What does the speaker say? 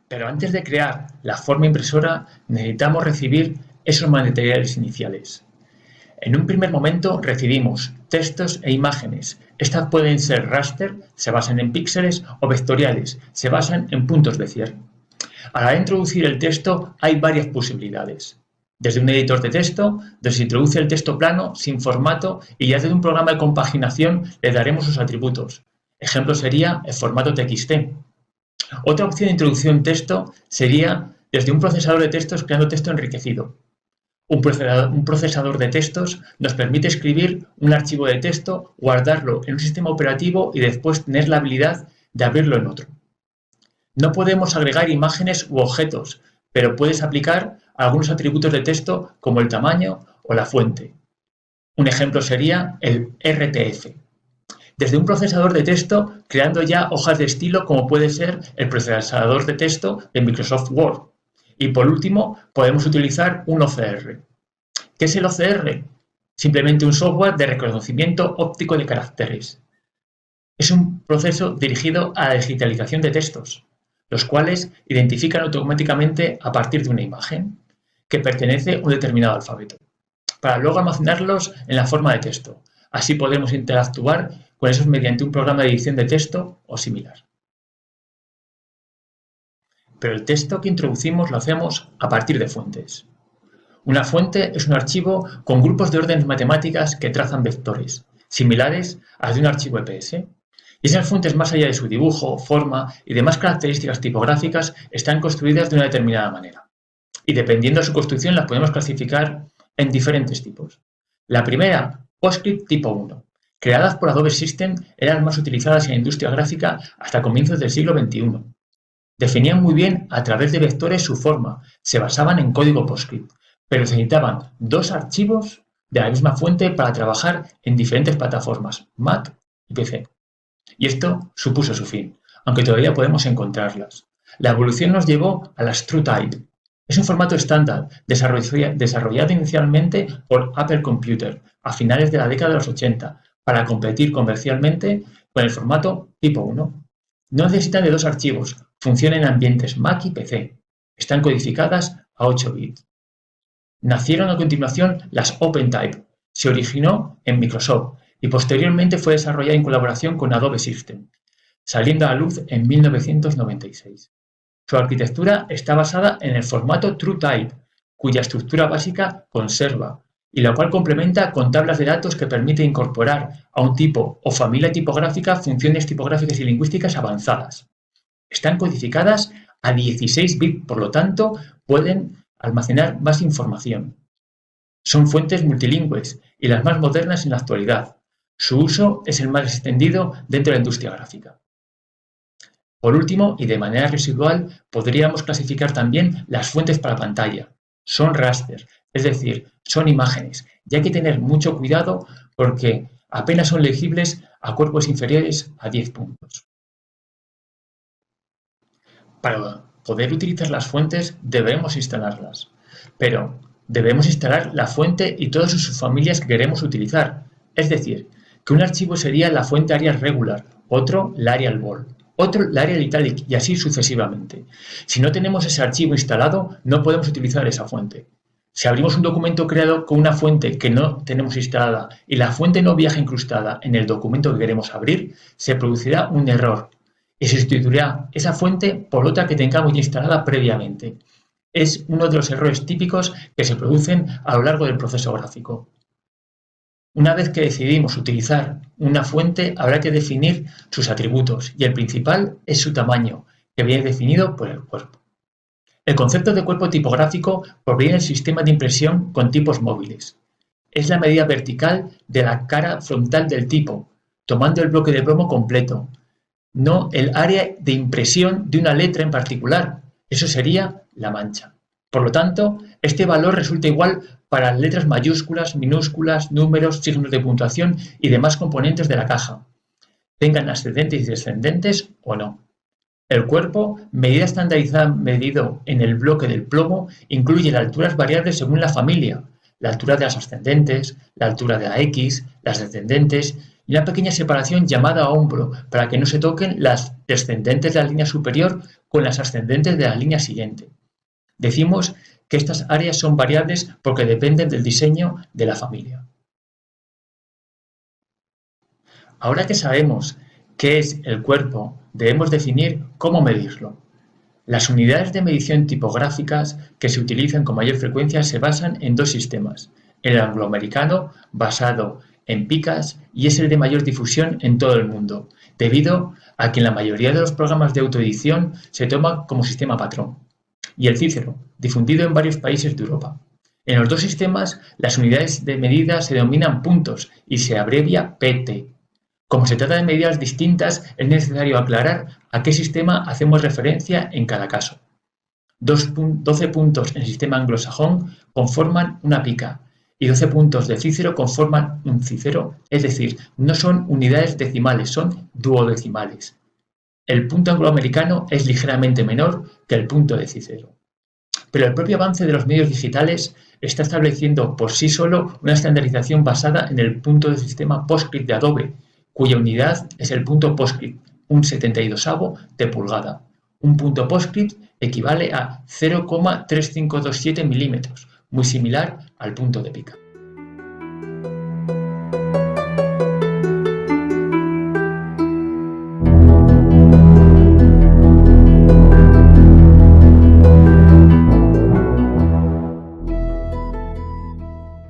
Pero antes de crear la forma impresora necesitamos recibir esos materiales iniciales. En un primer momento recibimos textos e imágenes. Estas pueden ser raster, se basan en píxeles, o vectoriales, se basan en puntos Bézier. A la hora de introducir el texto hay varias posibilidades. Desde un editor de texto, donde se introduce el texto plano, sin formato, y ya desde un programa de compaginación le daremos sus atributos. Ejemplo sería el formato TXT. Otra opción de introducción texto sería desde un procesador de textos creando texto enriquecido. Un procesador de textos nos permite escribir un archivo de texto, guardarlo en un sistema operativo y después tener la habilidad de abrirlo en otro. No podemos agregar imágenes u objetos, pero puedes aplicar algunos atributos de texto como el tamaño o la fuente. Un ejemplo sería el RTF. Desde un procesador de texto, creando ya hojas de estilo como puede ser el procesador de texto de Microsoft Word. Y por último, podemos utilizar un OCR. ¿Qué es el OCR? Simplemente un software de reconocimiento óptico de caracteres. Es un proceso dirigido a la digitalización de textos, los cuales identifican automáticamente a partir de una imagen que pertenece a un determinado alfabeto, para luego almacenarlos en la forma de texto. Así podemos interactuar con esos mediante un programa de edición de texto o similar. Pero el texto que introducimos lo hacemos a partir de fuentes. Una fuente es un archivo con grupos de órdenes matemáticas que trazan vectores, similares a las de un archivo EPS. Y esas fuentes, más allá de su dibujo, forma y demás características tipográficas, están construidas de una determinada manera. Y dependiendo de su construcción, las podemos clasificar en diferentes tipos. La primera, PostScript tipo 1. Creadas por Adobe System, eran más utilizadas en la industria gráfica hasta comienzos del siglo XXI. Definían muy bien a través de vectores su forma, se basaban en código PostScript, pero se necesitaban dos archivos de la misma fuente para trabajar en diferentes plataformas, Mac y PC. Y esto supuso su fin, aunque todavía podemos encontrarlas. La evolución nos llevó a las TrueType. Es un formato estándar desarrollado inicialmente por Apple Computer a finales de la década de los 80 para competir comercialmente con el formato tipo 1. No necesitan de dos archivos, funcionan en ambientes Mac y PC. Están codificadas a 8 bits. Nacieron a continuación las OpenType. Se originó en Microsoft y posteriormente fue desarrollada en colaboración con Adobe System, saliendo a la luz en 1996. Su arquitectura está basada en el formato TrueType, cuya estructura básica conserva, y la cual complementa con tablas de datos que permite incorporar a un tipo o familia tipográfica funciones tipográficas y lingüísticas avanzadas. Están codificadas a 16 bits, por lo tanto, pueden almacenar más información. Son fuentes multilingües y las más modernas en la actualidad. Su uso es el más extendido dentro de la industria gráfica. Por último, y de manera residual, podríamos clasificar también las fuentes para pantalla. Son raster, es decir, son imágenes, y hay que tener mucho cuidado porque apenas son legibles a cuerpos inferiores a 10 puntos. Para poder utilizar las fuentes debemos instalarlas, pero debemos instalar la fuente y todas sus subfamilias que queremos utilizar. Es decir, que un archivo sería la fuente Arial Regular, otro la Arial Bold, otro la Arial Italic y así sucesivamente. Si no tenemos ese archivo instalado, no podemos utilizar esa fuente. Si abrimos un documento creado con una fuente que no tenemos instalada y la fuente no viaja incrustada en el documento que queremos abrir, se producirá un error y se sustituirá esa fuente por otra que tengamos ya instalada previamente. Es uno de los errores típicos que se producen a lo largo del proceso gráfico. Una vez que decidimos utilizar una fuente, habrá que definir sus atributos y el principal es su tamaño, que viene definido por el cuerpo. El concepto de cuerpo tipográfico proviene del sistema de impresión con tipos móviles. Es la medida vertical de la cara frontal del tipo, tomando el bloque de plomo completo, no el área de impresión de una letra en particular. Eso sería la mancha. Por lo tanto, este valor resulta igual para letras mayúsculas, minúsculas, números, signos de puntuación y demás componentes de la caja, tengan ascendentes y descendentes o no. El cuerpo, medida estandarizada medido en el bloque del plomo, incluye las alturas variables según la familia, la altura de las ascendentes, la altura de la X, las descendentes y una pequeña separación llamada hombro para que no se toquen las descendentes de la línea superior con las ascendentes de la línea siguiente. Decimos que estas áreas son variables porque dependen del diseño de la familia. Ahora que sabemos qué es el cuerpo, debemos definir cómo medirlo. Las unidades de medición tipográficas que se utilizan con mayor frecuencia se basan en dos sistemas: el angloamericano, basado en picas, y es el de mayor difusión en todo el mundo, debido a que en la mayoría de los programas de autoedición se toma como sistema patrón, y el Cícero, difundido en varios países de Europa. En los dos sistemas, las unidades de medida se denominan puntos y se abrevia PT. Como se trata de medidas distintas, es necesario aclarar a qué sistema hacemos referencia en cada caso. 12 puntos en el sistema anglosajón conforman una pica y 12 puntos de Cícero conforman un cícero, es decir, no son unidades decimales, son duodecimales. El punto angloamericano es ligeramente menor que el punto de Cícero. Pero el propio avance de los medios digitales está estableciendo por sí solo una estandarización basada en el punto del sistema PostScript de Adobe, cuya unidad es el punto PostScript, un 72avo de pulgada. Un punto PostScript equivale a 0,3527 milímetros, muy similar al punto de pica.